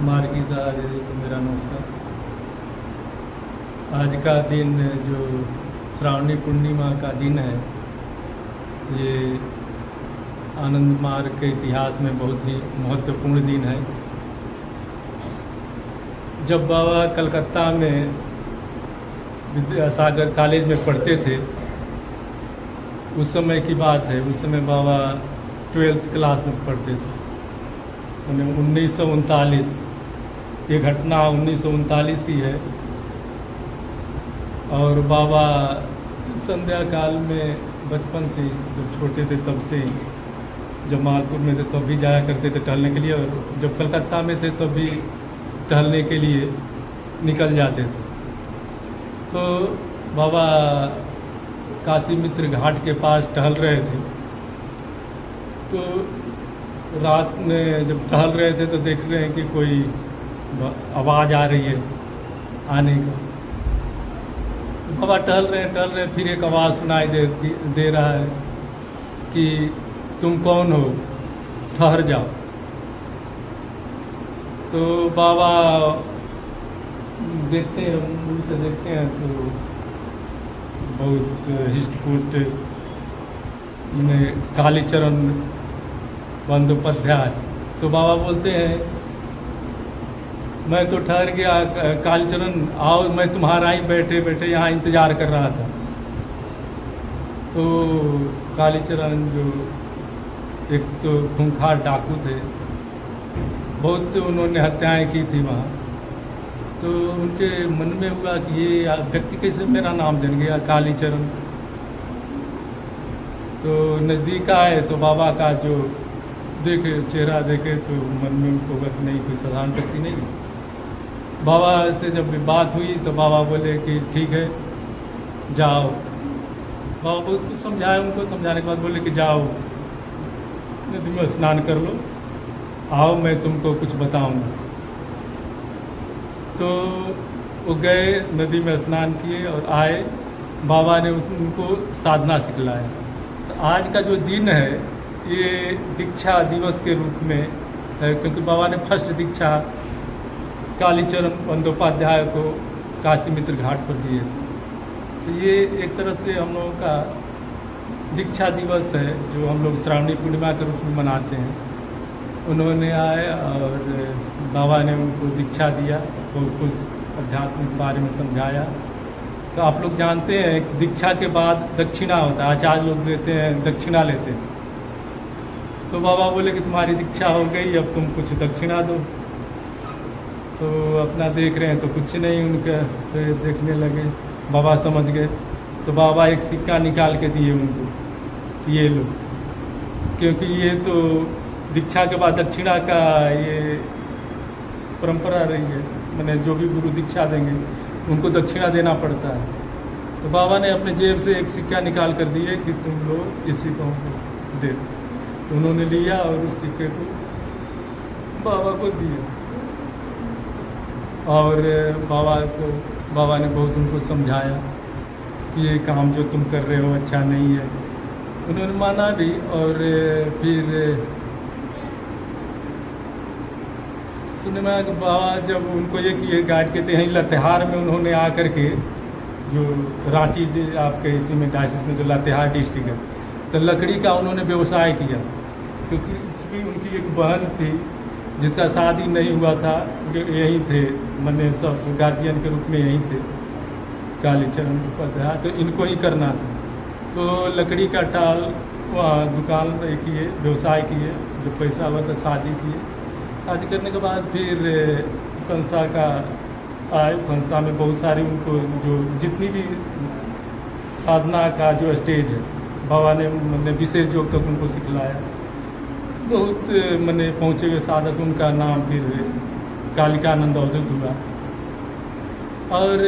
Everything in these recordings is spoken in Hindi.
मार्गीदार को मेरा नमस्कार। आज का दिन जो श्रावणी पूर्णिमा का दिन है, ये आनंद मार्ग के इतिहास में बहुत ही महत्वपूर्ण दिन है। जब बाबा कलकत्ता में विद्यासागर कॉलेज में पढ़ते थे, उस समय की बात है। उस समय बाबा 12th क्लास में पढ़ते थे। 1939 ये घटना 1939 की है। और बाबा संध्या काल में बचपन से, जब छोटे थे तब से, जब मालपुर में थे तब भी जाया करते थे टहलने के लिए, और जब कलकत्ता में थे तब भी टहलने के लिए निकल जाते थे। तो बाबा काशी मित्र घाट के पास टहल रहे थे। तो रात में जब टहल रहे थे तो देख रहे हैं कि कोई आवाज़ आ रही है आने का। तो बाबा टहल रहे हैं, फिर एक आवाज़ सुनाई दे रहा है कि तुम कौन हो, ठहर जाओ। तो बाबा देखते हैं तो बहुत हिष्ट-पुष्ट में कालीचरण बंदोपाध्याय। तो बाबा बोलते हैं, मैं तो ठहर गया कालीचरण, आओ, मैं तुम्हारा ही बैठे बैठे यहाँ इंतज़ार कर रहा था। तो कालीचरण जो एक तो खूंखार डाकू थे, बहुत उन्होंने हत्याएं की थी वहाँ। तो उनके मन में हुआ कि ये व्यक्ति कैसे मेरा नाम जान गया, कालीचरण। तो नज़दीक आए तो बाबा का जो चेहरा देखे तो मन में उनको हुआ कि नहीं, कोई साधारण व्यक्ति नहीं। बाबा से जब बात हुई तो बाबा बोले कि ठीक है जाओ। बाबा बहुत कुछ समझाया उनको, समझाने के बाद बोले कि जाओ, नदी में स्नान कर लो, आओ मैं तुमको कुछ बताऊंगा। तो वो गए, नदी में स्नान किए और आए। बाबा ने उनको साधना सिखलाया। तो आज का जो दिन है ये दीक्षा दिवस के रूप में है, क्योंकि बाबा ने फर्स्ट दीक्षा कालीचरण बंदोपाध्याय को काशी मित्र घाट पर दिए थे। तो ये एक तरफ से हम लोगों का दीक्षा दिवस है, जो हम लोग श्रावणी पूर्णिमा के रूप में मनाते हैं। उन्होंने आए और बाबा ने उनको दीक्षा दिया, बहुत कुछ आध्यात्मिक बारे में समझाया। तो आप लोग जानते हैं दीक्षा के बाद दक्षिणा होता है, आचार्य लोग देते हैं, दक्षिणा लेते हैं। तो बाबा बोले कि तुम्हारी दीक्षा हो गई, अब तुम कुछ दक्षिणा दो। तो अपना देख रहे हैं तो कुछ नहीं, उनके तो देखने लगे। बाबा समझ गए तो बाबा एक सिक्का निकाल के दिए उनको, ये लो, क्योंकि ये तो दीक्षा के बाद दक्षिणा का ये परंपरा रही है। मैंने जो भी गुरु दीक्षा देंगे उनको दक्षिणा देना पड़ता है। तो बाबा ने अपने जेब से एक सिक्का निकाल कर दिए कि तुम लोग इसी को दे। तो उन्होंने लिया और उस सिक्के को बाबा को दिया। और बाबा ने बहुत उनको समझाया कि ये काम जो तुम कर रहे हो अच्छा नहीं है। उन्होंने माना भी। और फिर सुनने में बाबा जब उनको ये किए गाइड के थे, यहीं लातेहार में उन्होंने आकर के, जो रांची आपके इसी में डायसिस में जो लातेहार डिस्ट्रिक्ट है, तो लकड़ी का उन्होंने व्यवसाय किया। क्योंकि उनकी एक बहन थी जिसका शादी नहीं हुआ था, यहीं थे, मैंने सब गार्जियन के रूप में यहीं थे कालीचरण उपाध्याय। तो इनको ही करना था। तो लकड़ी का टाल वहाँ दुकान किए, व्यवसाय किए, जो पैसा हुआ था शादी किए। शादी करने के बाद फिर संस्था का आए। संस्था में बहुत सारी उनको जो जितनी भी साधना का जो स्टेज है, बाबा ने मैंने विशेष योग तक उनको सिखलाया। बहुत मैंने पहुँचे हुए साधक, उनका नाम फिर कालिकानंद अवधूत हुआ। और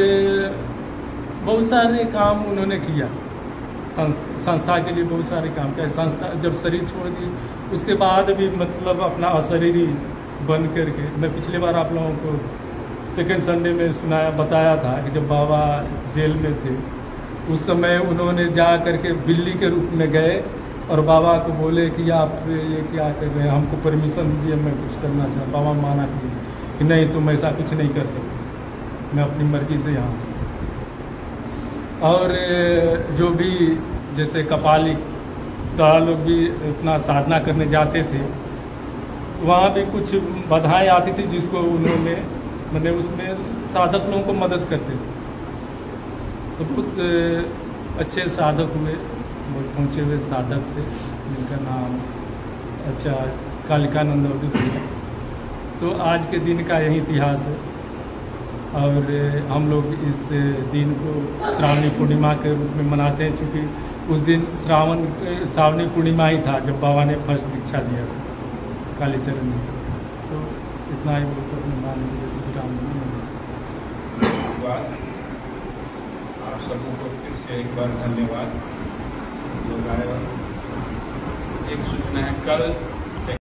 बहुत सारे काम उन्होंने किया, संस्था के लिए बहुत सारे काम किया। संस्था जब शरीर छोड़ दी उसके बाद भी मतलब अपना अशरीरी बन करके, मैं पिछले बार आप लोगों को सेकेंड संडे में बताया था कि जब बाबा जेल में थे उस समय उन्होंने जा करके बिल्ली के रूप में गए और बाबा को बोले कि आप ये क्या कर रहे हैं, हमको परमिशन दीजिए, मैं कुछ करना चाहता। बाबा माना किए, कि नहीं तुम ऐसा कुछ नहीं कर सकते, मैं अपनी मर्ज़ी से यहाँ हूँ। और जो भी जैसे कपालिक दादा लोग भी अपना साधना करने जाते थे, वहाँ भी कुछ बाधाएं आती थी जिसको उन्होंने मैंने उसमें साधक लोगों को मदद करते थे। तो बहुत अच्छे साधक हुए, बहुत पहुँचे हुए साधक से, जिनका नाम अच्छा कालिकानंद अवधूत है। तो आज के दिन का यही इतिहास है। और हम लोग इस दिन को श्रावणी पूर्णिमा के रूप में मनाते हैं, चूँकि उस दिन श्रावणी पूर्णिमा ही था जब बाबा ने फर्स्ट दीक्षा दिया था कालीचरण जी। तो इतना ही बोलकर अपने मान विराम धन्यवाद आप सबों को फिर से एक बार धन्यवाद। लोग आए। एक सूचना है, कल